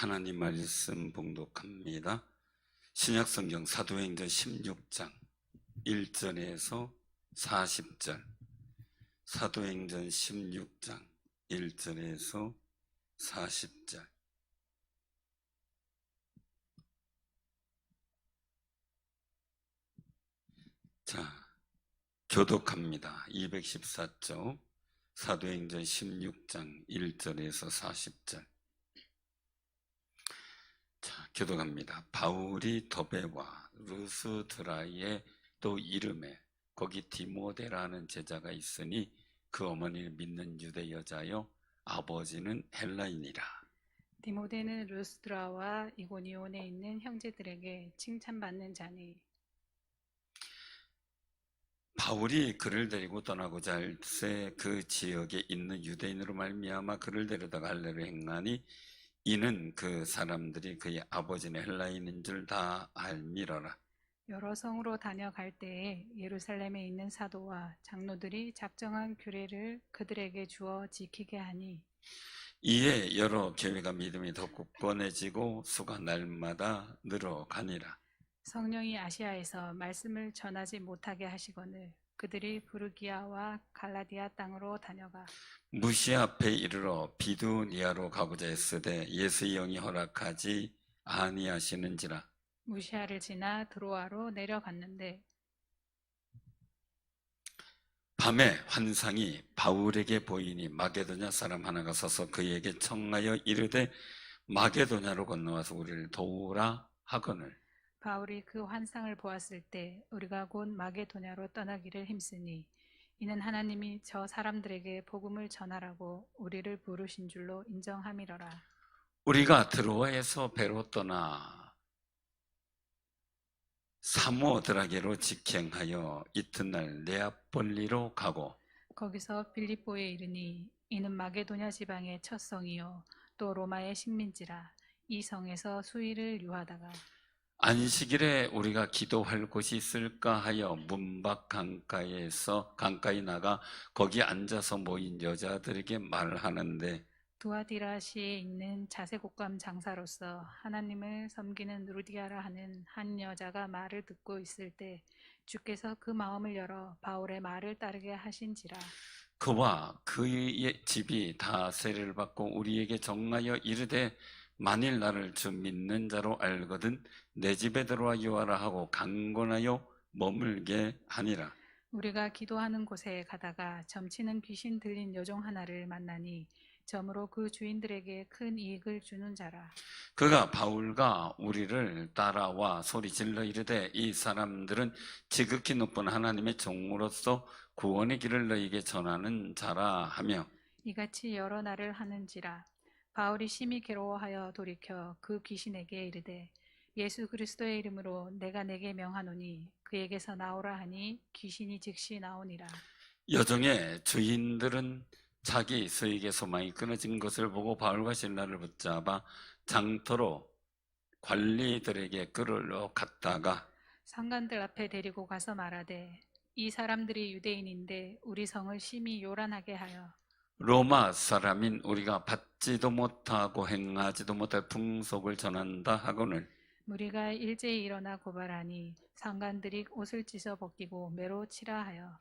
하나님 말씀 봉독합니다. 신약성경 사도행전 16장 1절에서 40절, 사도행전 16장 1절에서 40절. 자, 교독합니다. 214쪽, 사도행전 16장 1절에서 40절. 자, 교독합니다. 바울이 더베와 루스드라의 또 이름에 거기 디모데라는 제자가 있으니 그 어머니는 믿는 유대 여자요 아버지는 헬라인이라. 디모데는 루스드라와 이고니온에 있는 형제들에게 칭찬받는 자니. 바울이 그를 데리고 떠나고자 할 새 그 지역에 있는 유대인으로 말미암아 그를 데려다가 할례를 행하니 이는 그 사람들이 그의 아버지는 헬라인인 줄 다 알미러라. 여러 성으로 다녀갈 때에 예루살렘에 있는 사도와 장로들이 작정한 규례를 그들에게 주어 지키게 하니 이에 여러 교회가 믿음이 더 굳건해지고 수가 날마다 늘어가니라. 성령이 아시아에서 말씀을 전하지 못하게 하시거늘 그들이 부르기아와 갈라디아 땅으로 다녀가 무시아 앞에 이르러 비두니아로 가고자 했으되 예수의 영이 허락하지 아니하시는지라. 무시아를 지나 드로아로 내려갔는데 밤에 환상이 바울에게 보이니 마게도냐 사람 하나가 서서 그에게 청하여 이르되 마게도냐로 건너와서 우리를 도우라 하거늘. 바울이 그 환상을 보았을 때 우리가 곧 마게도냐로 떠나기를 힘쓰니 이는 하나님이 저 사람들에게 복음을 전하라고 우리를 부르신 줄로 인정함이러라. 우리가 드로아에서 배로 떠나 사모드라게로 직행하여 이튿날 네아폴리로 가고 거기서 빌립보에 이르니 이는 마게도냐 지방의 첫 성이요 또 로마의 식민지라. 이 성에서 수일을 유하다가 안식일에 우리가 기도할 곳이 있을까 하여 문밖 강가에 나가 거기 앉아서 모인 여자들에게 말하는데 두아디라시에 있는 자색옷감 장사로서 하나님을 섬기는 루디아라 하는 한 여자가 말을 듣고 있을 때 주께서 그 마음을 열어 바울의 말을 따르게 하신지라. 그와 그의 집이 다 세례를 받고 우리에게 정하여 이르되 만일 나를 주 믿는 자로 알거든 내 집에 들어와 유하라 하고 강권하여 머물게 하니라. 우리가 기도하는 곳에 가다가 점치는 귀신 들린 여종 하나를 만나니 점으로 그 주인들에게 큰 이익을 주는 자라. 그가 바울과 우리를 따라와 소리질러 이르되 이 사람들은 지극히 높은 하나님의 종으로서 구원의 길을 너희에게 전하는 자라 하며 이같이 여러 날을 하는지라. 바울이 심히 괴로워하여 돌이켜 그 귀신에게 이르되 예수 그리스도의 이름으로 내가 내게 명하노니 그에게서 나오라 하니 귀신이 즉시 나오니라. 여종의 주인들은 자기 수익의 소망이 끊어진 것을 보고 바울과 실라를 붙잡아 장터로 관리들에게 끌어갔다가 상관들 앞에 데리고 가서 말하되 이 사람들이 유대인인데 우리 성을 심히 요란하게 하여 로마 사람인 우리가 받지도 못하고 행하지도 못할 풍속을 전한다 하거늘. 무리가 일제히 일어나 고발하니 상관들이 옷을 찢어 벗기고 매로 치라 하여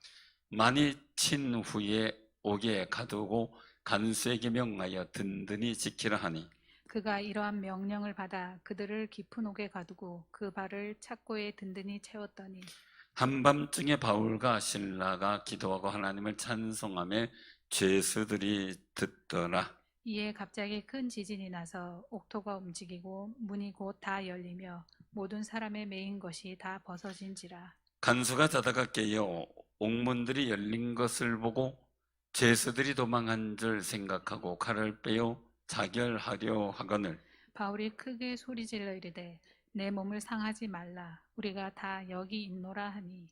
많이 친 후에 옥에 가두고 간수에게 명하여 든든히 지키라 하니 그가 이러한 명령을 받아 그들을 깊은 옥에 가두고 그 발을 착고에 든든히 채웠더니 한밤중에 바울과 실라가 기도하고 하나님을 찬송하며 죄수들이 듣더라. 이에 갑자기 큰 지진이 나서 옥토가 움직이고 문이 곧 다 열리며 모든 사람의 매인 것이 다 벗어진지라. 간수가 자다가 깨어 옥문들이 열린 것을 보고 죄수들이 도망한 줄 생각하고 칼을 빼어 자결하려 하거늘. 바울이 크게 소리질러 이르되 내 몸을 상하지 말라. 우리가 다 여기 있노라 하니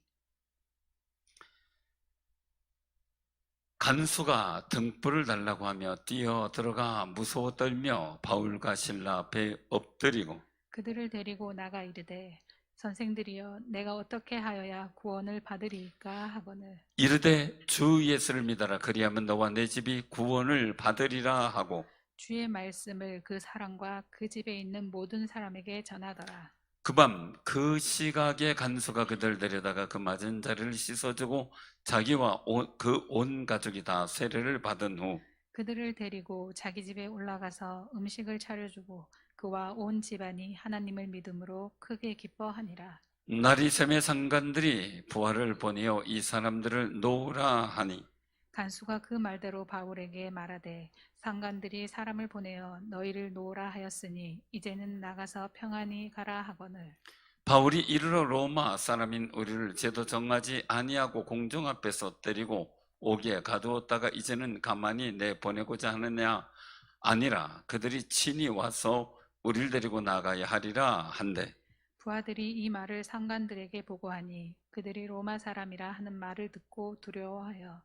간수가 등불을 달라고 하며 뛰어 들어가 무서워 떨며 바울과 실라 앞에 엎드리고 그들을 데리고 나가 이르되 선생들이여 내가 어떻게 하여야 구원을 받으리까 하거늘 이르되 주 예수를 믿어라 그리하면 너와 내 집이 구원을 받으리라 하고 주의 말씀을 그 사람과 그 집에 있는 모든 사람에게 전하더라. 그 밤 그 시각에 간수가 그들 데려다가 그 맞은 자리를 씻어주고 자기와 그 온 가족이 다 세례를 받은 후 그들을 데리고 자기 집에 올라가서 음식을 차려주고 그와 온 집안이 하나님을 믿음으로 크게 기뻐하니라. 나리샘의 상관들이 부하를 보내어 이 사람들을 놓으라 하니 간수가 그 말대로 바울에게 말하되 상관들이 사람을 보내어 너희를 놓으라 하였으니 이제는 나가서 평안히 가라 하거늘. 바울이 이르러 로마 사람인 우리를 제도 정하지 아니하고 공중 앞에서 때리고 옥에 가두었다가 이제는 가만히 내보내고자 하느냐 아니라 그들이 친히 와서 우리를 데리고 나가야 하리라 한대. 부하들이 이 말을 상관들에게 보고하니 그들이 로마 사람이라 하는 말을 듣고 두려워하여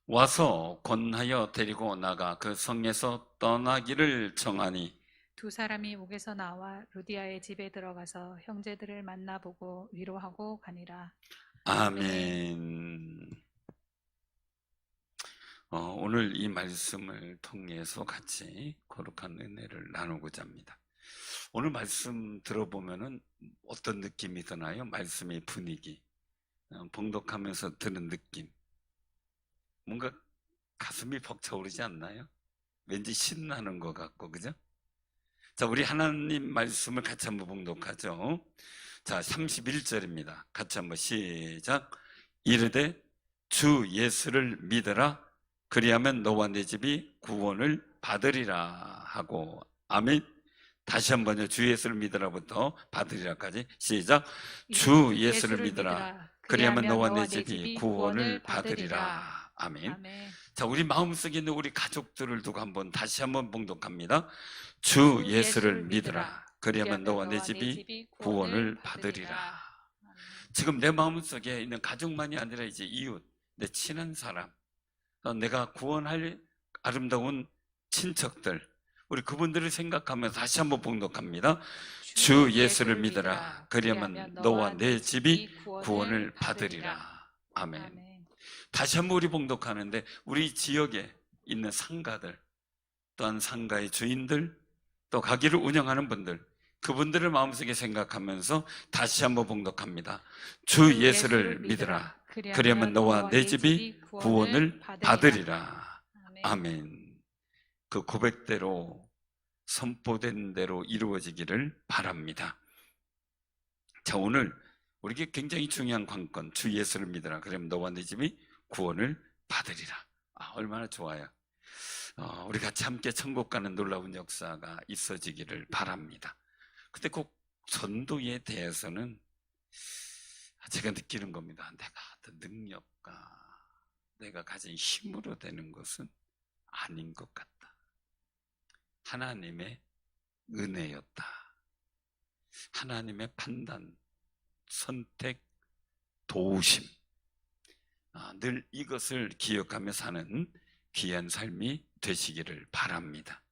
와서 권하여 데리고 나가 그 성에서 떠나기를 청하니 두 사람이 옥에서 나와 루디아의 집에 들어가서 형제들을 만나보고 위로하고 가니라. 아멘. 오늘 이 말씀을 통해서 같이 거룩한 은혜를 나누고자 합니다. 오늘 말씀 들어보면은 어떤 느낌이 드나요? 말씀의 분위기, 봉독하면서 드는 느낌, 뭔가 가슴이 벅차오르지 않나요? 왠지 신나는 것 같고, 그죠? 자, 우리 하나님 말씀을 같이 한번 봉독하죠. 자, 31절입니다. 같이 한번 시작. 이르되 주 예수를 믿으라. 그리하면 너와 내 집이 구원을 받으리라 하고. 아멘. 다시 한번요. 주 예수를 믿으라부터 받으리라까지 시작. 주 예수를 믿으라. 그리하면 너와 내 집이 구원을 받으리라. 아멘. 아멘. 자, 우리 마음속에 있는 우리 가족들을 두고 다시 한번 봉독합니다. 주 예수를 믿으라. 그리하면 너와 내 집이 구원을 받으리라. 지금 내 마음속에 있는 가족만이 아니라 이제 이웃, 내 친한 사람, 내가 구원할 아름다운 친척들, 우리 그분들을 생각하면서 다시 한번 봉독합니다. 주 예수를 믿으라. 그리하면 너와 내 집이 구원을 받으리라. 아멘. 다시 한번 우리 봉독하는데 우리 지역에 있는 상가들, 또한 상가의 주인들, 또 가게를 운영하는 분들, 그분들을 마음속에 생각하면서 다시 한번 봉독합니다. 주 예수를 믿으라. 그러면 너와 내 집이 구원을 받으리라. 아멘. 그 고백대로 선포된 대로 이루어지기를 바랍니다. 자, 오늘 우리에게 굉장히 중요한 관건, 주 예수를 믿으라. 그러면 너와 내 집이 구원을 받으리라. 얼마나 좋아요. 우리 같이 함께 천국 가는 놀라운 역사가 있어지기를 바랍니다. 근데 꼭 전도에 대해서는 제가 느끼는 겁니다. 내가 어떤 능력과 내가 가진 힘으로 되는 것은 아닌 것 같다. 하나님의 은혜였다. 하나님의 판단, 선택, 도우심. 늘 이것을 기억하며 사는 귀한 삶이 되시기를 바랍니다.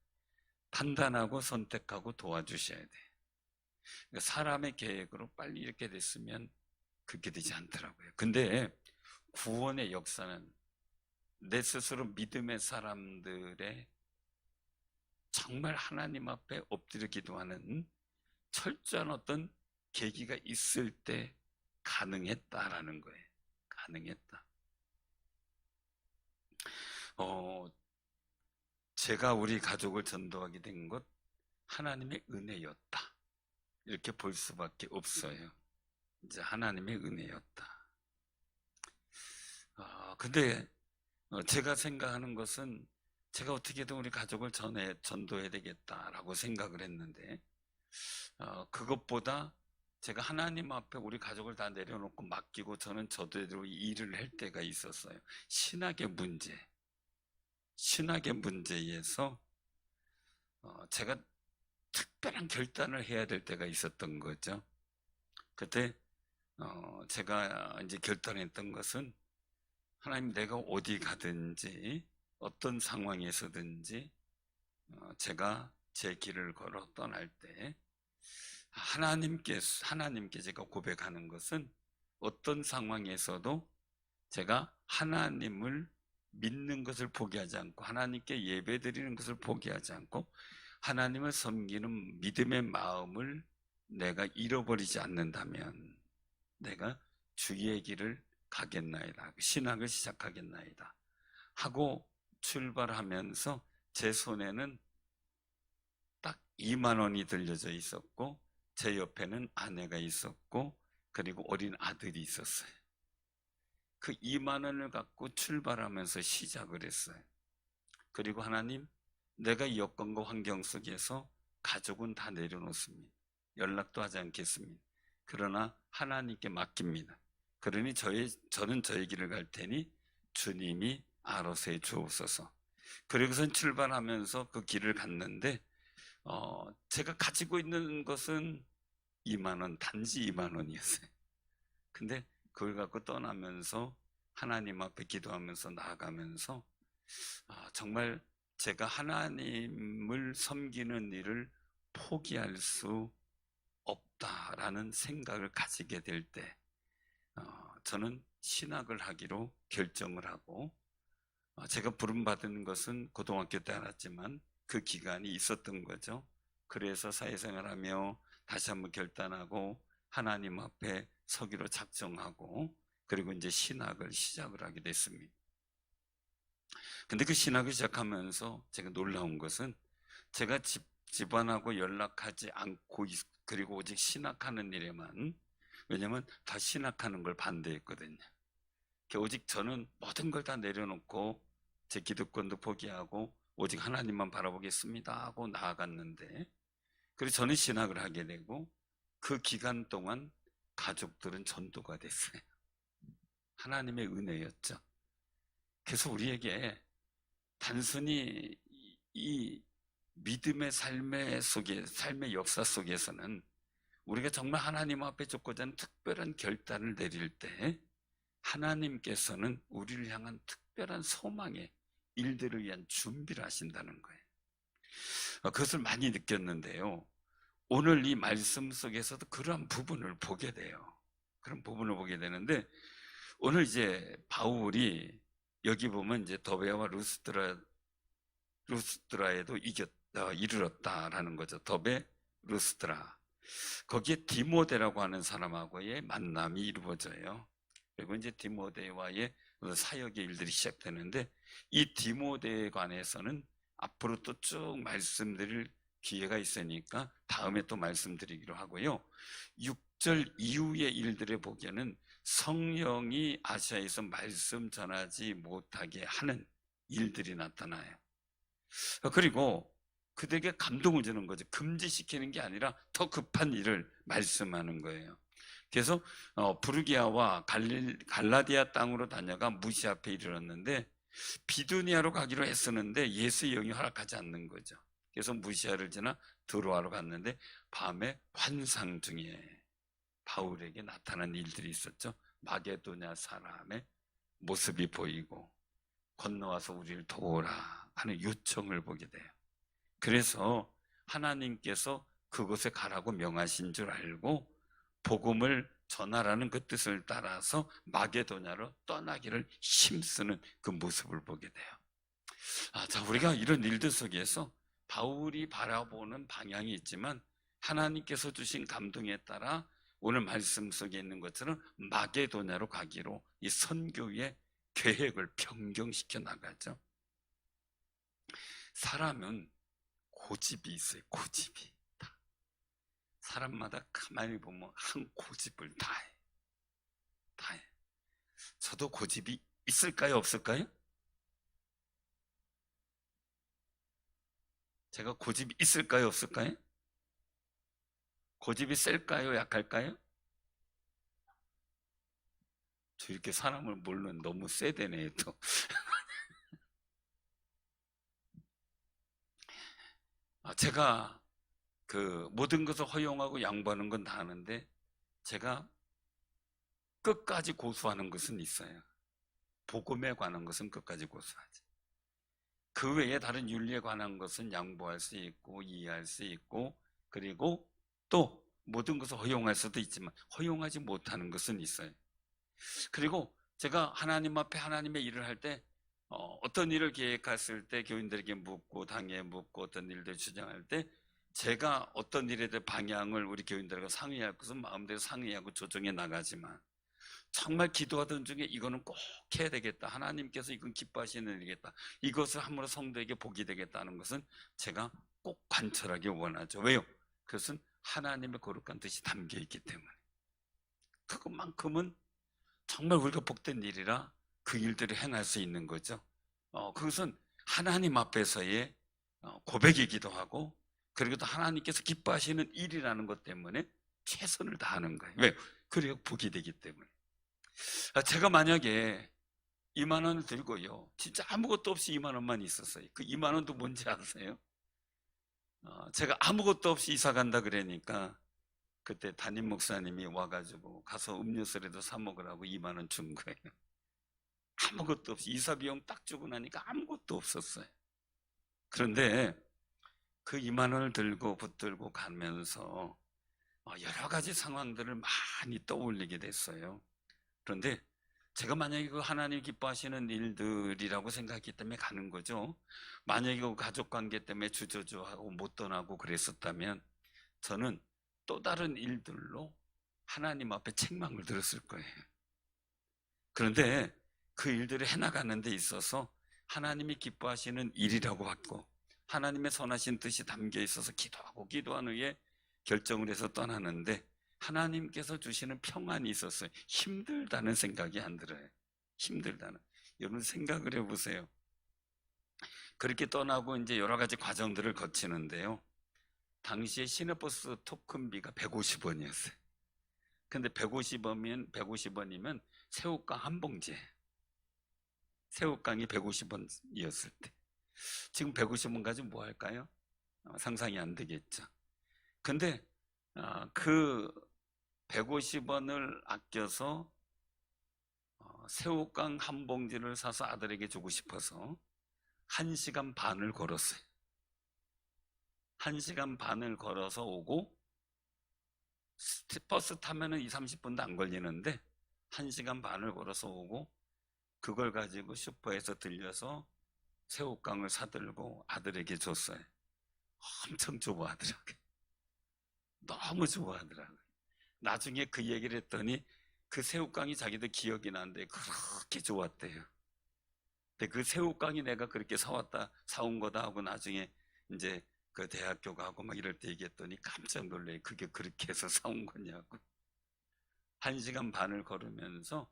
판단하고 선택하고 도와주셔야 돼. 사람의 계획으로 빨리 이렇게 됐으면 그렇게 되지 않더라고요. 근데 구원의 역사는 내 스스로 믿음의 사람들의 정말 하나님 앞에 엎드려 기도하는 철저한 어떤 계기가 있을 때 가능했다라는 거예요. 가능했다. 제가 우리 가족을 전도하게 된 것 하나님의 은혜였다. 이렇게 볼 수밖에 없어요. 이제 하나님의 은혜였다. 근데 제가 생각하는 것은 제가 어떻게든 우리 가족을 전도해야 되겠다라고 생각을 했는데 그것보다 제가 하나님 앞에 우리 가족을 다 내려놓고 맡기고 저는 저대로 일을 할 때가 있었어요. 신학의 문제에서 제가 특별한 결단을 해야 될 때가 있었던 거죠. 그때 제가 이제 결단했던 것은 하나님, 내가 어디 가든지 어떤 상황에서든지 제가 제 길을 걸어 떠날 때 하나님께 제가 고백하는 것은 어떤 상황에서도 제가 하나님을 믿는 것을 포기하지 않고 하나님께 예배드리는 것을 포기하지 않고 하나님을 섬기는 믿음의 마음을 내가 잃어버리지 않는다면 내가 주의 길을 가겠나이다, 신학을 시작하겠나이다 하고 출발하면서 제 손에는 딱 2만 원이 들려져 있었고 제 옆에는 아내가 있었고 그리고 어린 아들이 있었어요. 그 2만 원을 갖고 출발하면서 시작을 했어요. 그리고 하나님, 내가 이 여건과 환경 속에서 가족은 다 내려놓습니다. 연락도 하지 않겠습니다. 그러나 하나님께 맡깁니다. 그러니 저는 저의 길을 갈 테니 주님이 알아서 해 주옵소서. 그리고선 출발하면서 그 길을 갔는데 제가 가지고 있는 것은 2만 원, 단지 2만 원이었어요. 근데 그걸 갖고 떠나면서 하나님 앞에 기도하면서 나아가면서 정말 제가 하나님을 섬기는 일을 포기할 수 없다라는 생각을 가지게 될 때 저는 신학을 하기로 결정을 하고 제가 부름받은 것은 고등학교 때 알았지만 그 기간이 있었던 거죠. 그래서 사회생활하며 다시 한번 결단하고 하나님 앞에 서기로 작정하고 그리고 이제 신학을 시작을 하게 됐습니다. 근데 그 신학을 시작하면서 제가 놀라운 것은 제가 집안하고 연락하지 않고 그리고 오직 신학하는 일에만, 왜냐면 다 신학하는 걸 반대했거든요. 오직 저는 모든 걸 다 내려놓고 제 기득권도 포기하고 오직 하나님만 바라보겠습니다 하고 나아갔는데, 그래서 저는 신학을 하게 되고 그 기간 동안 가족들은 전도가 됐어요. 하나님의 은혜였죠. 그래서 우리에게 단순히 이 믿음의 삶의 역사 속에서는 우리가 정말 하나님 앞에 줬고자 하는 특별한 결단을 내릴 때 하나님께서는 우리를 향한 특별한 소망의 일들을 위한 준비를 하신다는 거예요. 그것을 많이 느꼈는데요. 오늘 이 말씀 속에서도 그런 부분을 보게 돼요. 그런 부분을 보게 되는데, 오늘 이제 바울이 여기 보면 이제 더베와 루스드라에도 이르렀다라는 거죠. 더베, 루스드라. 거기에 디모데라고 하는 사람하고의 만남이 이루어져요. 그리고 이제 디모데와의 사역의 일들이 시작되는데, 이 디모데에 관해서는 앞으로 또 쭉 말씀드릴 기회가 있으니까 다음에 또 말씀드리기로 하고요. 6절 이후의 일들을 보기에는 성령이 아시아에서 말씀 전하지 못하게 하는 일들이 나타나요. 그리고 그들에게 감동을 주는 거죠. 금지시키는 게 아니라 더 급한 일을 말씀하는 거예요. 그래서 부르기아와 갈라디아 땅으로 다녀가 무시 앞에 이르렀는데 비두니아로 가기로 했었는데 예수의 영이 허락하지 않는 거죠. 그래서 무시아를 지나 드로아로 갔는데 밤에 환상 중에 바울에게 나타난 일들이 있었죠. 마게도냐 사람의 모습이 보이고 건너와서 우리를 도우라 하는 요청을 보게 돼요. 그래서 하나님께서 그곳에 가라고 명하신 줄 알고 복음을 전하라는 그 뜻을 따라서 마게도냐로 떠나기를 힘쓰는 그 모습을 보게 돼요. 자, 우리가 이런 일들 속에서 바울이 바라보는 방향이 있지만 하나님께서 주신 감동에 따라 오늘 말씀 속에 있는 것처럼 마게도냐로 가기로 이 선교의 계획을 변경시켜 나가죠. 사람은 고집이 있어요. 고집이 다. 사람마다 가만히 보면 한 고집을 다 해. 다 해. 저도 고집이 있을까요? 없을까요? 제가 고집이 있을까요? 없을까요? 고집이 셀까요? 약할까요? 저 이렇게 사람을 모르는 너무 세대네 또. 제가 그 모든 것을 허용하고 양보하는 건 다 아는데 제가 끝까지 고수하는 것은 있어요. 복음에 관한 것은 끝까지 고수하지. 그 외에 다른 윤리에 관한 것은 양보할 수 있고 이해할 수 있고 그리고 또 모든 것을 허용할 수도 있지만 허용하지 못하는 것은 있어요. 그리고 제가 하나님 앞에 하나님의 일을 할 때 어떤 일을 계획했을 때 교인들에게 묻고 당에 묻고 어떤 일들 주장할 때 제가 어떤 일에 대해 방향을 우리 교인들과 상의할 것은 마음대로 상의하고 조정해 나가지만 정말 기도하던 중에 이거는 꼭 해야 되겠다, 하나님께서 이건 기뻐하시는 일이겠다, 이것을 함으로 성도에게 복이 되겠다는 것은 제가 꼭 관철하기 원하죠. 왜요? 그것은 하나님의 거룩한 뜻이 담겨 있기 때문에. 그것만큼은 정말 우리가 복된 일이라 그 일들을 행할 수 있는 거죠. 그것은 하나님 앞에서의 고백이기도 하고, 그리고 또 하나님께서 기뻐하시는 일이라는 것 때문에 최선을 다하는 거예요. 왜요? 그래야 복이 되기 때문에. 제가 만약에 2만 원을 들고요, 진짜 아무것도 없이 2만 원만 있었어요. 그 2만 원도 뭔지 아세요? 제가 아무것도 없이 이사 간다 그러니까 그때 담임 목사님이 와가지고 가서 음료수라도 사 먹으라고 2만 원 준 거예요. 아무것도 없이 이사 비용 딱 주고 나니까 아무것도 없었어요. 그런데 그 2만 원을 들고 붙들고 가면서 여러 가지 상황들을 많이 떠올리게 됐어요. 그런데 제가 만약에 그 하나님 기뻐하시는 일들이라고 생각했기 때문에 가는 거죠. 만약에 그 가족관계 때문에 주저주하고 못 떠나고 그랬었다면 저는 또 다른 일들로 하나님 앞에 책망을 들었을 거예요. 그런데 그 일들을 해나가는 데 있어서 하나님이 기뻐하시는 일이라고 받고 하나님의 선하신 뜻이 담겨 있어서 기도하고 기도한 후에 결정을 해서 떠나는데 하나님께서 주시는 평안이 있었어요. 힘들다는 생각이 안 들어요. 힘들다는. 여러분 생각을 해보세요. 그렇게 떠나고 이제 여러 가지 과정들을 거치는데요. 당시에 시내버스 토큰비가 150원이었어요. 근데 150원이면 새우깡 한 봉지에, 새우깡이 150원이었을 때 지금 150원 가지고 뭐 할까요? 상상이 안 되겠죠. 근데 그 150원을 아껴서 새우깡 한 봉지를 사서 아들에게 주고 싶어서 1시간 반을 걸었어요. 1시간 반을 걸어서 오고, 버스 타면은 2, 30분도 안 걸리는데 1시간 반을 걸어서 오고, 그걸 가지고 슈퍼에서 들려서 새우깡을 사들고 아들에게 줬어요. 엄청 좋아하더라고요. 너무 좋아하더라고요. 나중에 그 얘기를 했더니 그 새우깡이 자기도 기억이 나는데 그렇게 좋았대요. 근데 그 새우깡이 내가 그렇게 사온 거다 하고 나중에 이제 그 대학교 가고 막 이럴 때 얘기했더니 깜짝 놀래요. 그게 그렇게 해서 사온 거냐고. 1시간 반을 걸으면서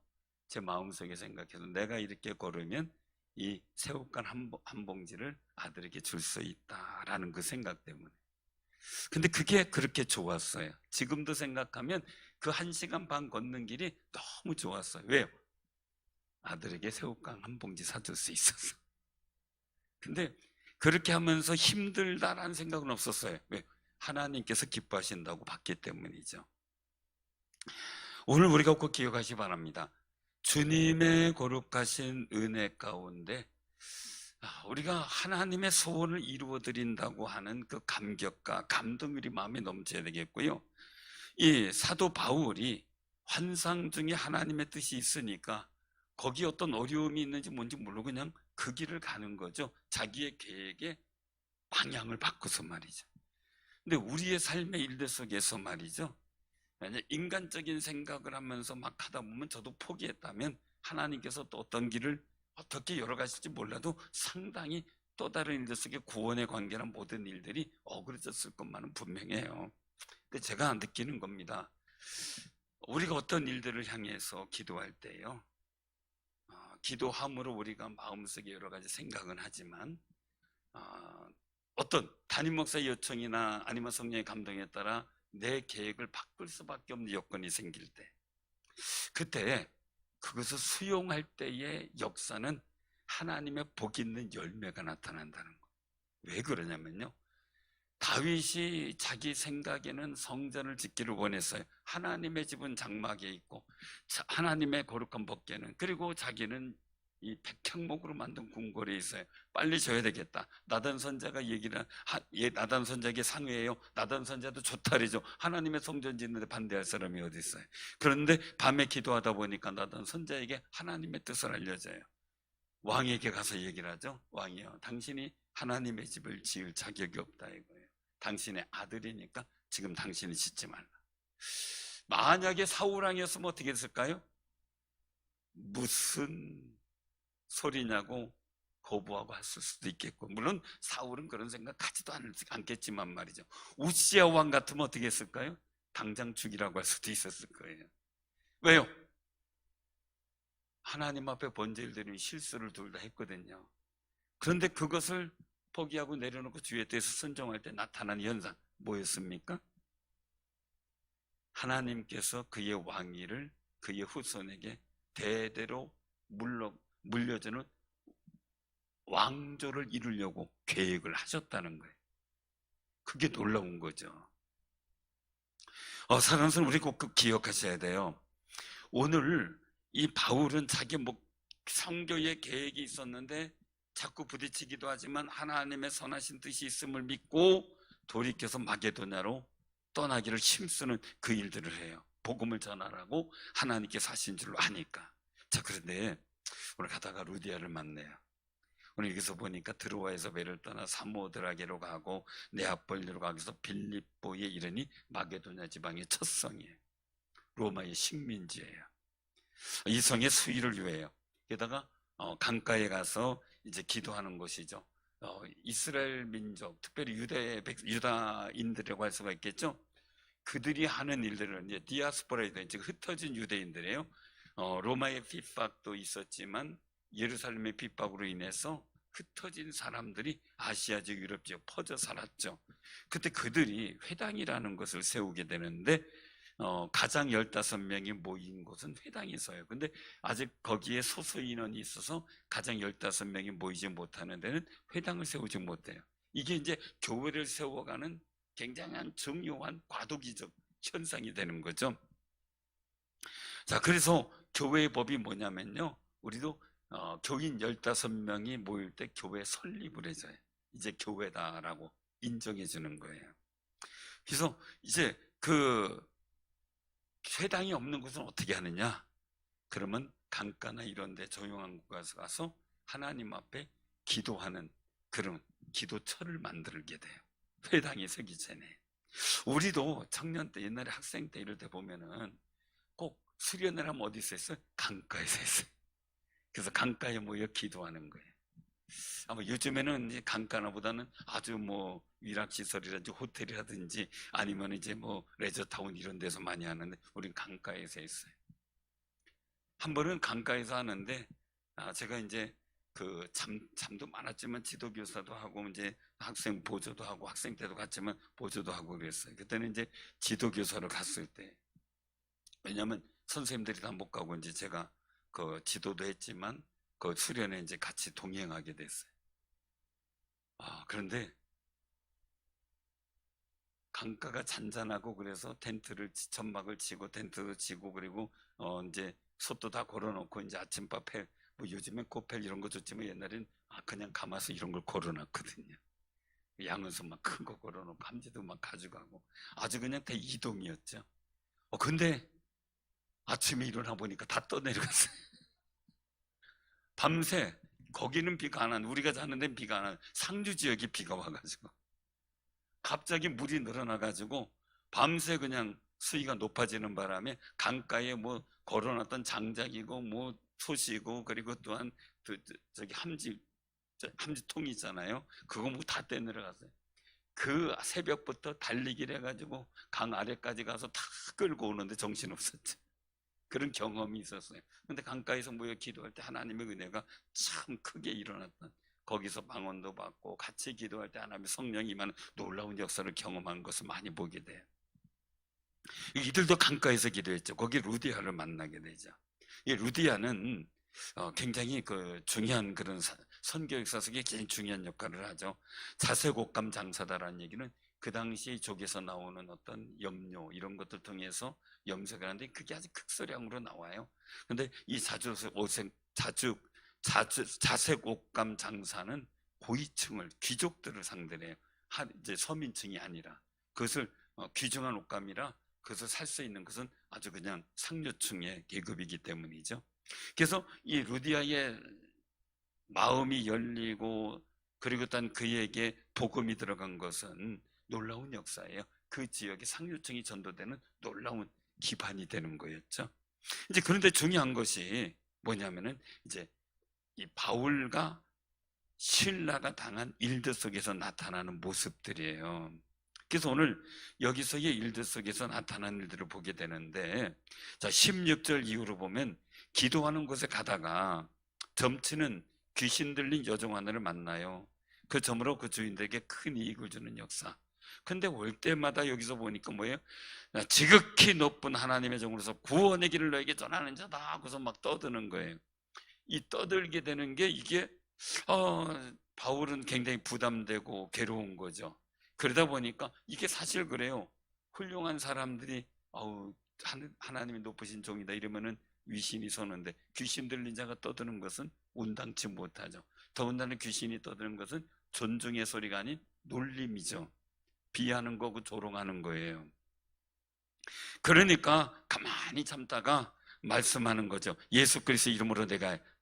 제 마음속에 생각해서 내가 이렇게 걸으면 이 새우깡 한 봉지를 아들에게 줄 수 있다라는 그 생각 때문에. 근데 그게 그렇게 좋았어요. 지금도 생각하면 그 1시간 반 걷는 길이 너무 좋았어요. 왜요? 아들에게 새우깡 한 봉지 사줄 수 있어서. 근데 그렇게 하면서 힘들다라는 생각은 없었어요. 왜? 하나님께서 기뻐하신다고 봤기 때문이죠. 오늘 우리가 꼭 기억하시기 바랍니다. 주님의 거룩하신 은혜 가운데 우리가 하나님의 소원을 이루어 드린다고 하는 그 감격과 감동이 마음에 넘쳐야 되겠고요. 이 사도 바울이 환상 중에 하나님의 뜻이 있으니까 거기 어떤 어려움이 있는지 뭔지 모르고 그냥 그 길을 가는 거죠. 자기의 계획에 방향을 바꿔서 말이죠. 근데 우리의 삶의 일들 속에서 말이죠, 만약 인간적인 생각을 하면서 막 하다 보면 저도 포기했다면 하나님께서 또 어떤 길을 어떻게 열어가실지 몰라도 상당히 또 다른 일들 속에 구원의 관계나 모든 일들이 어그러졌을 것만은 분명해요. 근데 제가 느끼는 겁니다. 우리가 어떤 일들을 향해서 기도할 때요, 기도함으로 우리가 마음속에 여러 가지 생각은 하지만 어떤 담임 목사의 요청이나 아니면 성령의 감동에 따라 내 계획을 바꿀 수밖에 없는 여건이 생길 때, 그때 그것을 수용할 때의 역사는 하나님의 복 있는 열매가 나타난다는 거. 왜 그러냐면요, 다윗이 자기 생각에는 성전을 짓기를 원했어요. 하나님의 집은 장막에 있고 하나님의 거룩한 법궤는, 그리고 자기는 이 백향목으로 만든 궁궐에 있어요. 빨리 져야 되겠다. 나단 선자가 나단 선자에게 상의해요. 나단 선자도 좋다 그러죠. 하나님의 성전 짓는데 반대할 사람이 어디 있어요. 그런데 밤에 기도하다 보니까 나단 선자에게 하나님의 뜻을 알려줘요. 왕에게 가서 얘기를 하죠. 왕이요, 당신이 하나님의 집을 지을 자격이 없다 이거예요. 당신의 아들이니까 지금 당신이 짓지 말라. 만약에 사울왕이었으면 어떻게 했을까요? 무슨 소리냐고 거부하고 했을 수도 있겠고, 물론 사울은 그런 생각하지도 않겠지만 말이죠. 우시야 왕 같으면 어떻게 했을까요? 당장 죽이라고 할 수도 있었을 거예요. 왜요? 하나님 앞에 번제일들이 실수를 둘 다 했거든요. 그런데 그것을 포기하고 내려놓고 주에 대해서 순종할 때 나타난 현상 뭐였습니까? 하나님께서 그의 왕위를 그의 후손에게 대대로 물려주는 왕조를 이루려고 계획을 하셨다는 거예요. 그게 놀라운 거죠. 사랑하는 사람, 우리 꼭 기억하셔야 돼요. 오늘 이 바울은 자기 성교의 계획이 있었는데 자꾸 부딪히기도 하지만 하나님의 선하신 뜻이 있음을 믿고 돌이켜서 마게도냐로 떠나기를 힘쓰는 그 일들을 해요. 복음을 전하라고 하나님께서 하신 줄로 아니까. 자, 그런데 오늘 가다가 루디아를 만나요. 오늘 여기서 보니까 드로아에서 배를 떠나 사모드라게로 가고 네아폴리로 가기 위해서 빌립보에 이르니 마게도냐 지방의 첫 성이에요. 로마의 식민지예요. 이 성의 수위를 위해요. 게다가 강가에 가서 이제 기도하는 곳이죠. 이스라엘 민족, 특별히 유다인들이라고 할 수가 있겠죠. 그들이 하는 일들은 이제 디아스포라에 즉 흩어진 유대인들이에요. 로마의 핍박도 있었지만 예루살렘의 핍박으로 인해서 흩어진 사람들이 아시아 지역, 유럽 지역 퍼져 살았죠. 그때 그들이 회당이라는 것을 세우게 되는데 가장 15명이 모인 곳은 회당에서요. 근데 아직 거기에 소수 인원이 있어서 가장 15명이 모이지 못하는 데는 회당을 세우지 못해요. 이게 이제 교회를 세워가는 굉장한 중요한 과도기적 현상이 되는 거죠. 자, 그래서 교회의 법이 뭐냐면요, 우리도 교인 15명이 모일 때 교회 설립을 해줘요. 이제 교회다라고 인정해 주는 거예요. 그래서 이제 그 회당이 없는 곳은 어떻게 하느냐? 그러면 강가나 이런 데 조용한 곳에 가서 하나님 앞에 기도하는 그런 기도처를 만들게 돼요. 회당이 서기 전에. 우리도 청년 때, 옛날에 학생 때 이럴 때 보면은 꼭 수련을 하면 어디서 했어요? 강가에서 했어요. 그래서 강가에 모여 기도하는 거예요. 아마 요즘에는 이제 강가나보다는 아주 위락시설이라든지 호텔이라든지 아니면 이제 레저타운 이런 데서 많이 하는데 우린 강가에서 했어요. 한 번은 강가에서 하는데 제가 이제 잠도 많았지만 지도교사도 하고 이제 학생 보조도 하고 학생 때도 갔지만 보조도 하고 그랬어요. 그때는 이제 지도교사로 갔을 때, 왜냐하면 선생님들이 다 못 가고 이제 제가 그 지도도 했지만 그 수련에 이제 같이 동행하게 됐어요. 그런데 강가가 잔잔하고 그래서 천막을 치고 텐트도 치고 그리고 이제 솥도 다 걸어놓고 이제 아침밥 해 요즘엔 코펠 이런 거 좋지만 옛날엔 그냥 가마솥 이런 걸 걸어놨거든요. 양은수 막 큰 거 걸어놓고 감지도 막 가져가고 아주 그냥 다 이동이었죠. 근데 아침에 일어나 보니까 다 떠내려갔어요. 밤새 거기는 비가 안 와요. 우리가 자는 데는 비가 안 와요. 상주 지역이 비가 와가지고 갑자기 물이 늘어나가지고 밤새 그냥 수위가 높아지는 바람에 강가에 걸어놨던 장작이고 솥이고 그리고 또한 저기 함지통 있잖아요. 그거 다 떼내려갔어요. 그 새벽부터 달리기를 해가지고 강 아래까지 가서 다 끌고 오는데 정신없었죠. 그런 경험이 있었어요. 근데 강가에서 모여 기도할 때 하나님의 은혜가 참 크게 일어났던, 거기서 방언도 받고 같이 기도할 때 하나님의 성령이 임하는 놀라운 역사를 경험한 것을 많이 보게 돼요. 이들도 강가에서 기도했죠. 거기 루디아를 만나게 되죠. 이 루디아는 굉장히 중요한 그런 선교 역사 속에 굉장히 중요한 역할을 하죠. 자색옥감 장사다라는 얘기는 그 당시 족에서 나오는 어떤 염료 이런 것들 통해서 염색을 하는데 그게 아주 극소량으로 나와요. 근데 이 자색옥감 장사는 고위층을, 귀족들을 상대로 해요. 이제 서민층이 아니라 그것을 귀중한 옷감이라 그것을 살 수 있는 것은 아주 그냥 상류층의 계급이기 때문이죠. 그래서 이 루디아의 마음이 열리고 그리고 단 그에게 복음이 들어간 것은 놀라운 역사예요. 그 지역에 상류층이 전도되는 놀라운 기반이 되는 거였죠. 이제 그런데 중요한 것이 뭐냐면은 이제 이 바울과 신라가 당한 일들 속에서 나타나는 모습들이에요. 그래서 오늘 여기서의 일들 속에서 나타난 일들을 보게 되는데, 자, 16절 이후로 보면 기도하는 곳에 가다가 점치는 귀신 들린 여종 하나를 만나요. 그 점으로 그 주인들에게 큰 이익을 주는 역사. 근데 올 때마다 여기서 보니까 뭐예요? 지극히 높은 하나님의 종으로서 구원의 길을 너에게 전하는 자다 하고서 막 떠드는 거예요. 이 떠들게 되는 게 이게 바울은 굉장히 부담되고 괴로운 거죠. 그러다 보니까 이게 사실 그래요. 훌륭한 사람들이 하나님이 높으신 종이다 이러면은 위신이 서는데 귀신 들린 자가 떠드는 것은 온당치 못하죠. 더군다나 귀신이 떠드는 것은 존중의 소리가 아닌 놀림이죠. 비하는 거고 조롱하는 거예요. 그러니까 가만히 참다가 말씀하는 거죠. 예수 그리스도 이름으로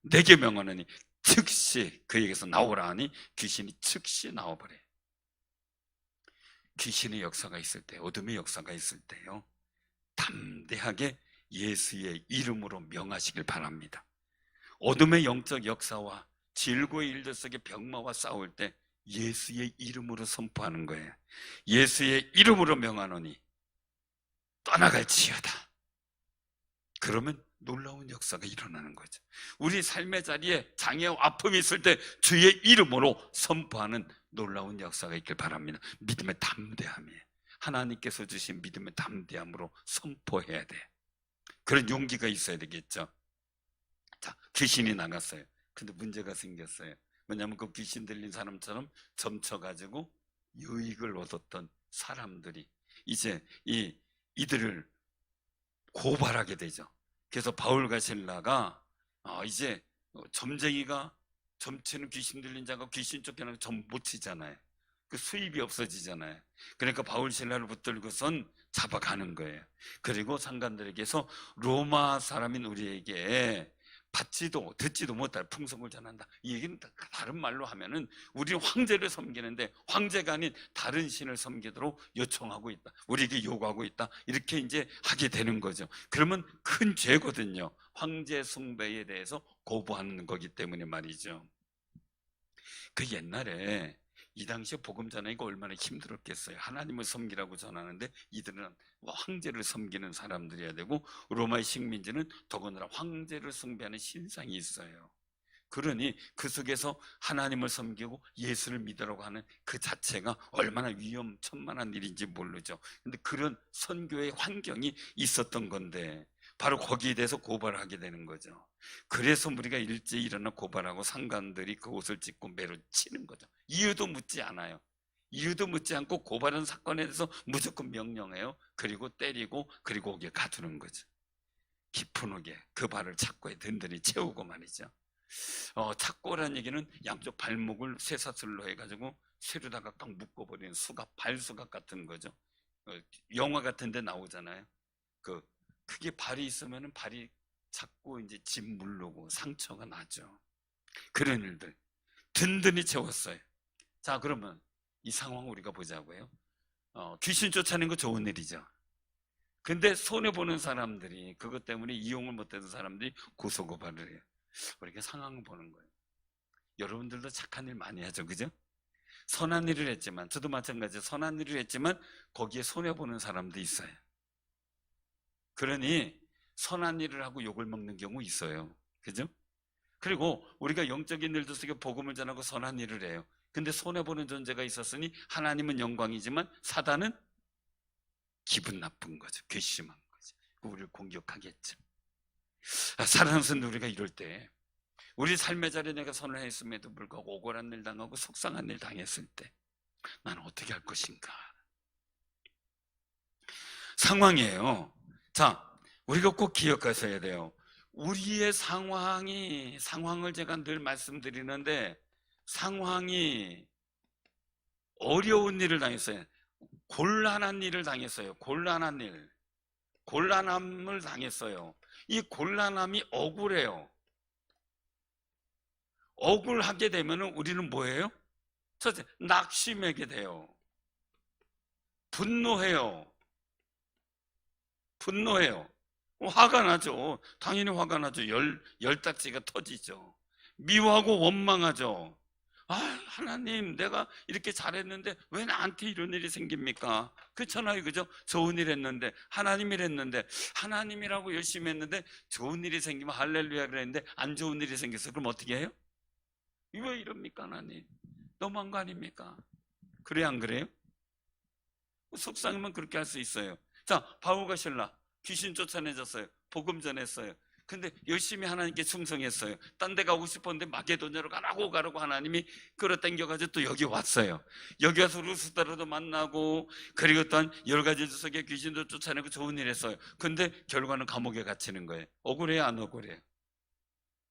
내게 명하노니 즉시 그에게서 나오라 하니 귀신이 즉시 나와버려요. 귀신의 역사가 있을 때, 어둠의 역사가 있을 때요, 담대하게 예수의 이름으로 명하시길 바랍니다. 어둠의 영적 역사와 질고의 일들 속에 병마와 싸울 때 예수의 이름으로 선포하는 거예요. 예수의 이름으로 명하노니 떠나갈지어다. 그러면 놀라운 역사가 일어나는 거죠. 우리 삶의 자리에 장애와 아픔이 있을 때 주의 이름으로 선포하는 놀라운 역사가 있길 바랍니다. 믿음의 담대함이에요. 하나님께서 주신 믿음의 담대함으로 선포해야 돼. 그런 용기가 있어야 되겠죠. 자, 귀신이 나갔어요. 근데 문제가 생겼어요. 뭐냐면 그 귀신 들린 사람처럼 점쳐가지고 유익을 얻었던 사람들이 이제 이들을 고발하게 되죠. 그래서 바울과 신라가 이제 점쟁이가 점치는 귀신 들린 자가 귀신 쫓겨나고 점 못 치잖아요. 그 수입이 없어지잖아요. 그러니까 바울 신라를 붙들고선 잡아가는 거예요. 그리고 상관들에게서 로마 사람인 우리에게 받지도 듣지도 못할 풍성을 전한다. 이 얘기는 다른 말로 하면은 우리는 황제를 섬기는데 황제가 아닌 다른 신을 섬기도록 요청하고 있다. 우리에게 요구하고 있다. 이렇게 이제 하게 되는 거죠. 그러면 큰 죄거든요. 황제 숭배에 대해서 거부하는 거기 때문에 말이죠. 그 옛날에 이 당시에 복음 전하기가 얼마나 힘들었겠어요. 하나님을 섬기라고 전하는데 이들은 황제를 섬기는 사람들이어야 되고 로마의 식민지는 더군다나 황제를 숭배하는 신상이 있어요. 그러니 그 속에서 하나님을 섬기고 예수를 믿으라고 하는 그 자체가 얼마나 위험천만한 일인지 모르죠. 근데 그런 선교의 환경이 있었던 건데 바로 거기에 대해서 고발을 하게 되는 거죠. 그래서 우리가 일제히 일어나 고발하고 상관들이 그 옷을 찢고 매로 치는 거죠. 이유도 묻지 않아요. 이유도 묻지 않고 고발한 사건에 대해서 무조건 명령해요. 그리고 때리고 그리고 옥에 가두는 거죠. 깊은 옥에 그 발을 착고에 든든히 채우고 말이죠. 착고라는 얘기는 양쪽 발목을 쇠사슬로 해가지고 쇠로다가 꽉 묶어버리는 수갑, 발수갑 같은 거죠. 영화 같은 데 나오잖아요. 크게 발이 있으면 발이 자꾸 이제 짓 물르고 상처가 나죠. 그런 일들 든든히 채웠어요. 자, 그러면 이 상황 우리가 보자고요. 귀신 쫓아내는 거 좋은 일이죠. 근데 손해보는 사람들이 그것 때문에 이용을 못해서 사람들이 고소고발을 해요. 우리가 상황을 보는 거예요. 여러분들도 착한 일 많이 하죠, 그죠? 선한 일을 했지만, 저도 마찬가지로 선한 일을 했지만 거기에 손해보는 사람도 있어요. 그러니 선한 일을 하고 욕을 먹는 경우 있어요. 그죠? 그리고 우리가 영적인 일도 속에 복음을 전하고 선한 일을 해요. 근데 손해보는 존재가 있었으니 하나님은 영광이지만 사단은 기분 나쁜 거죠. 괘씸한 거죠. 우리를 공격하겠죠. 사랑하는 성도, 우리가 이럴 때 우리 삶의 자리에 내가 선을 했음에도 불구하고 억울한 일 당하고 속상한 일 당했을 때 나는 어떻게 할 것인가? 상황이에요. 자, 우리가 꼭 기억하셔야 돼요. 우리의 상황을 제가 늘 말씀드리는데 상황이 어려운 일을 당했어요. 곤란한 일을 당했어요. 곤란함을 당했어요. 이 곤란함이 억울해요. 억울하게 되면 우리는 뭐예요? 첫째, 낙심하게 돼요. 분노해요. 화가 나죠. 당연히 화가 나죠. 열딱지가 터지죠. 미워하고 원망하죠. 아, 하나님, 내가 이렇게 잘했는데 왜 나한테 이런 일이 생깁니까? 그렇잖아요, 그죠? 좋은 일 했는데, 하나님 일 했는데, 하나님이라고 열심히 했는데 좋은 일이 생기면 할렐루야 그랬는데 안 좋은 일이 생겼어. 그럼 어떻게 해요? 왜 이럽니까, 하나님? 너무한 거 아닙니까? 그래, 안 그래요? 속상하면 그렇게 할 수 있어요. 자, 바울과 신라 귀신 쫓아내졌어요. 복음 전했어요. 근데 열심히 하나님께 충성했어요. 딴 데 가고 싶었는데 마게도냐로 가라고 하나님이 끌어당겨가지고 또 여기 왔어요. 여기 와서 루스다로도 만나고, 그리고 또한 10가지 주석에 귀신도 쫓아내고 좋은 일 했어요. 근데 결과는 감옥에 갇히는 거예요. 억울해요, 안 억울해요?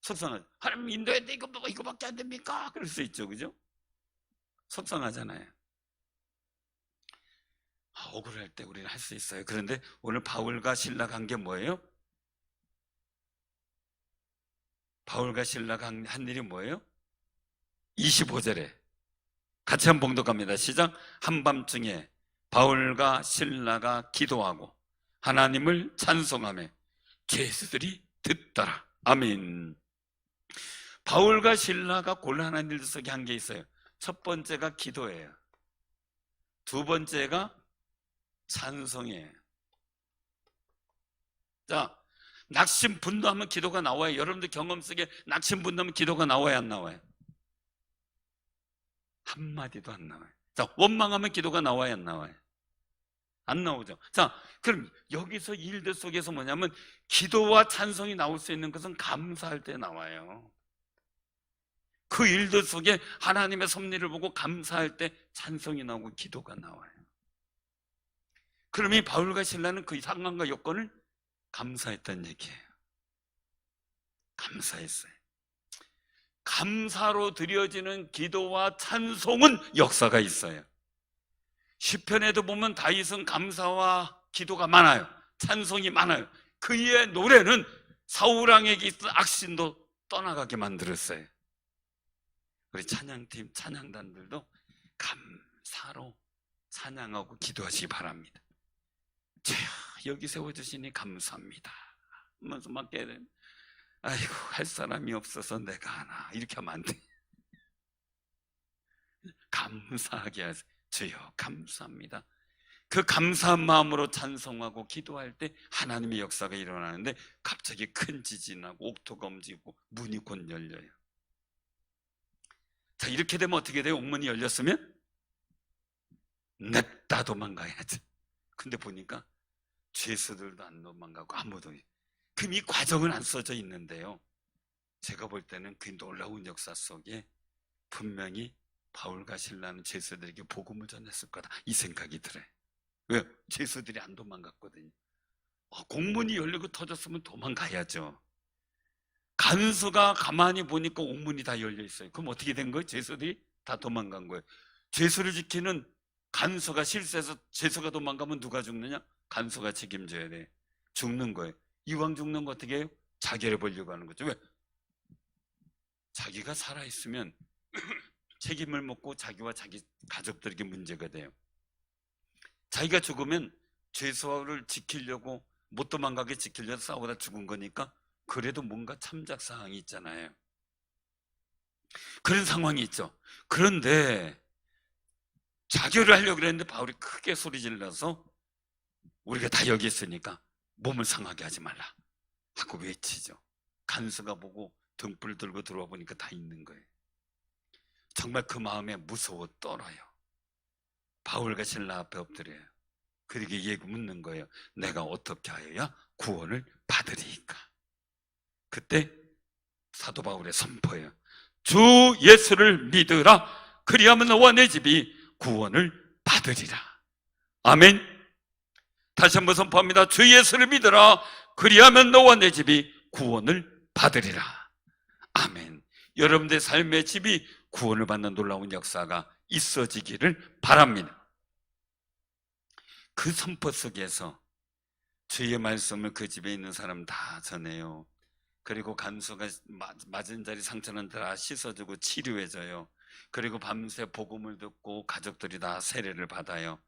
속상하죠. 하나님 인도했는데 이거밖에 안 됩니까? 그럴 수 있죠, 그죠? 속상하잖아요. 억울할 때 우리는 할 수 있어요. 그런데 오늘 바울과 신라가 한 게 뭐예요? 바울과 신라가 한 일이 뭐예요? 25절에 같이 한번 봉독합니다. 시작. 한밤중에 바울과 신라가 기도하고 하나님을 찬송하며 죄수들이 듣더라. 아멘. 바울과 신라가 곤란한 일들 속에 한 게 있어요. 첫 번째가 기도예요. 두 번째가 찬송이에요. 자, 낙심 분노하면 기도가 나와요. 여러분들 경험 속에 낙심 분노하면 기도가 나와요, 안 나와요? 한마디도 안 나와요. 자, 원망하면 기도가 나와요, 안 나와요? 안 나오죠. 자, 그럼 여기서 일들 속에서 뭐냐면 기도와 찬송이 나올 수 있는 것은 감사할 때 나와요. 그 일들 속에 하나님의 섭리를 보고 감사할 때 찬송이 나오고 기도가 나와요. 그럼 이 바울과 신라는 그 상황과 여건을 감사했다는 얘기예요. 감사했어요. 감사로 드려지는 기도와 찬송은 역사가 있어요. 시편에도 보면 다윗은 감사와 기도가 많아요. 찬송이 많아요. 그의 노래는 사울왕에게 있던 악신도 떠나가게 만들었어요. 우리 찬양팀, 찬양단들도 감사로 찬양하고 기도하시기 바랍니다. 주여, 여기 세워주시니 감사합니다 하면서 막 아이고, 할 사람이 없어서 내가 하나, 이렇게 하면 안 돼. 감사하게 하세요. 주여 감사합니다. 그 감사한 마음으로 찬송하고 기도할 때 하나님의 역사가 일어나는데 갑자기 큰 지진이 나고 옥토가 움직이고 문이 곧 열려요. 자, 이렇게 되면 어떻게 돼요? 옥문이 열렸으면 냅다 도망가야지. 근데 보니까 죄수들도 안 도망가고 아무도. 그럼 이 과정은 안 써져 있는데요, 제가 볼 때는 그 놀라운 역사 속에 분명히 바울과 신라는 죄수들에게 복음을 전했을 거다, 이 생각이 들어요. 왜? 죄수들이 안 도망갔거든요. 공문이 열리고 터졌으면 도망가야죠. 간수가 가만히 보니까 옥문이 다 열려 있어요. 그럼 어떻게 된 거예요? 죄수들이 다 도망간 거예요. 죄수를 지키는 간수가 실수해서 죄수가 도망가면 누가 죽느냐? 간수가 책임져야 돼. 죽는 거예요. 이왕 죽는 거 어떻게 해요? 자결해 보려고 하는 거죠. 왜? 자기가 살아있으면 책임을 묻고 자기와 자기 가족들에게 문제가 돼요. 자기가 죽으면 죄수를 지키려고, 못 도망가게 지키려고 싸우다 죽은 거니까 그래도 뭔가 참작 사항이 있잖아요. 그런 상황이 있죠. 그런데 자결을 하려고 그랬는데 바울이 크게 소리 질러서 우리가 다 여기 있으니까 몸을 상하게 하지 말라 하고 외치죠. 간수가 보고 등불 들고 들어와 보니까 다 있는 거예요. 정말 그 마음에 무서워 떨어요. 바울과 신라 앞에 엎드려요. 그에게 묻는 거예요. 내가 어떻게 하여야 구원을 받으리이까? 그때 사도 바울의 선포예요. 주 예수를 믿으라. 그리하면 너와 내 집이 구원을 받으리라. 아멘. 다시 한번 선포합니다. 주 예수를 믿으라. 그리하면 너와 내 집이 구원을 받으리라. 아멘. 여러분들의 삶의 집이 구원을 받는 놀라운 역사가 있어지기를 바랍니다. 그 선포 속에서 주의 말씀을 그 집에 있는 사람 다 전해요. 그리고 간수가 맞은 자리 상처는 다 씻어주고 치료해줘요. 그리고 밤새 복음을 듣고 가족들이 다 세례를 받아요.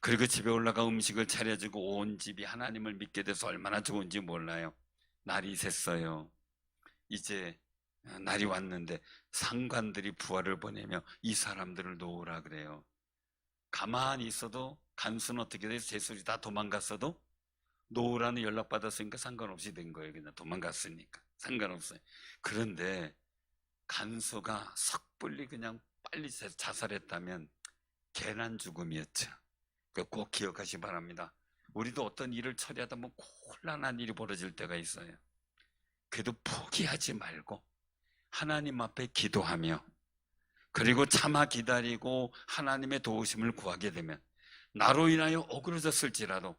그리고 집에 올라가 음식을 차려주고 온 집이 하나님을 믿게 돼서 얼마나 좋은지 몰라요. 날이 샜어요. 이제 날이 왔는데 상관들이 부하를 보내며 이 사람들을 놓으라 그래요. 가만히 있어도 간수는 어떻게 돼서 제술이 다 도망갔어도 놓으라는 연락받았으니까 상관없이 된 거예요. 그냥 도망갔으니까 상관없어요. 그런데 간수가 섣불리 그냥 빨리 자살했다면 괜한 죽음이었죠. 꼭 기억하시 바랍니다. 우리도 어떤 일을 처리하다 보면 곤란한 일이 벌어질 때가 있어요. 그래도 포기하지 말고 하나님 앞에 기도하며 그리고 참아 기다리고 하나님의 도우심을 구하게 되면 나로 인하여 어그러졌을지라도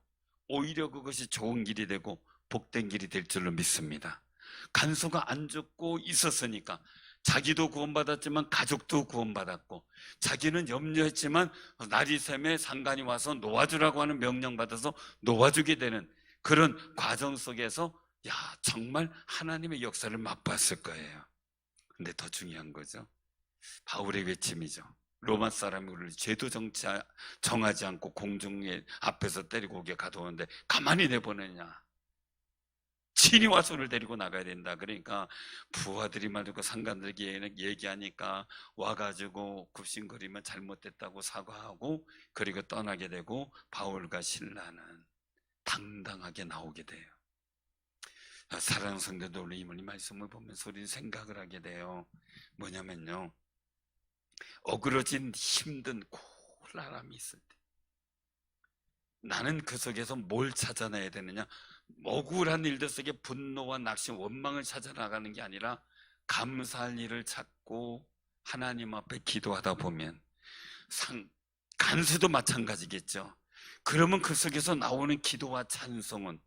오히려 그것이 좋은 길이 되고 복된 길이 될 줄로 믿습니다. 간수가 안 죽고 있었으니까 자기도 구원받았지만 가족도 구원받았고, 자기는 염려했지만 날이 새매 상관이 와서 놓아주라고 하는 명령 받아서 놓아주게 되는 그런 과정 속에서 정말 하나님의 역사를 맛봤을 거예요. 근데 더 중요한 거죠, 바울의 외침이죠. 로마 사람이 우리를 죄도 정하지 않고 공중에 앞에서 때리고 오게 가둬오는데 가만히 내보내냐. 친히 와서 우리를 데리고 나가야 된다. 그러니까 부하들이 말고 상관들에게 얘기하니까 와가지고 굽신거리면 잘못됐다고 사과하고 그리고 떠나게 되고 바울과 실라는 당당하게 나오게 돼요. 사랑하는 성도들, 우리 이 말씀을 보면서 우리는 생각을 하게 돼요. 뭐냐면요, 어그러진 힘든 곤란함이 있을 때 나는 그 속에서 뭘 찾아내야 되느냐? 억울한 일들 속에 분노와 낙심, 원망을 찾아나가는 게 아니라 감사할 일을 찾고 하나님 앞에 기도하다 보면 간수도 마찬가지겠죠. 그러면 그 속에서 나오는 기도와 찬송은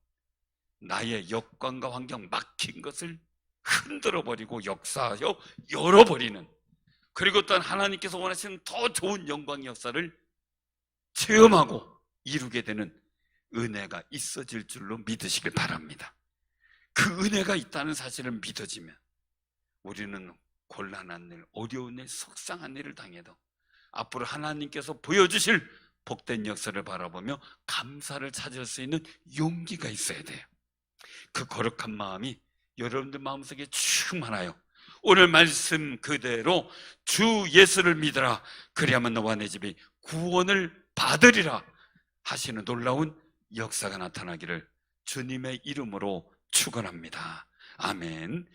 나의 여건과 환경 막힌 것을 흔들어버리고 역사하여 열어버리는, 그리고 또한 하나님께서 원하시는 더 좋은 영광의 역사를 체험하고 이루게 되는 은혜가 있어질 줄로 믿으시길 바랍니다. 그 은혜가 있다는 사실을 믿어지면 우리는 곤란한 일, 어려운 일, 속상한 일을 당해도 앞으로 하나님께서 보여주실 복된 역사를 바라보며 감사를 찾을 수 있는 용기가 있어야 돼요. 그 거룩한 마음이 여러분들 마음속에 충만하여 오늘 말씀 그대로 주 예수를 믿으라, 그리하면 너와 내 집이 구원을 받으리라 하시는 놀라운 역사가 나타나기를 주님의 이름으로 축원합니다. 아멘.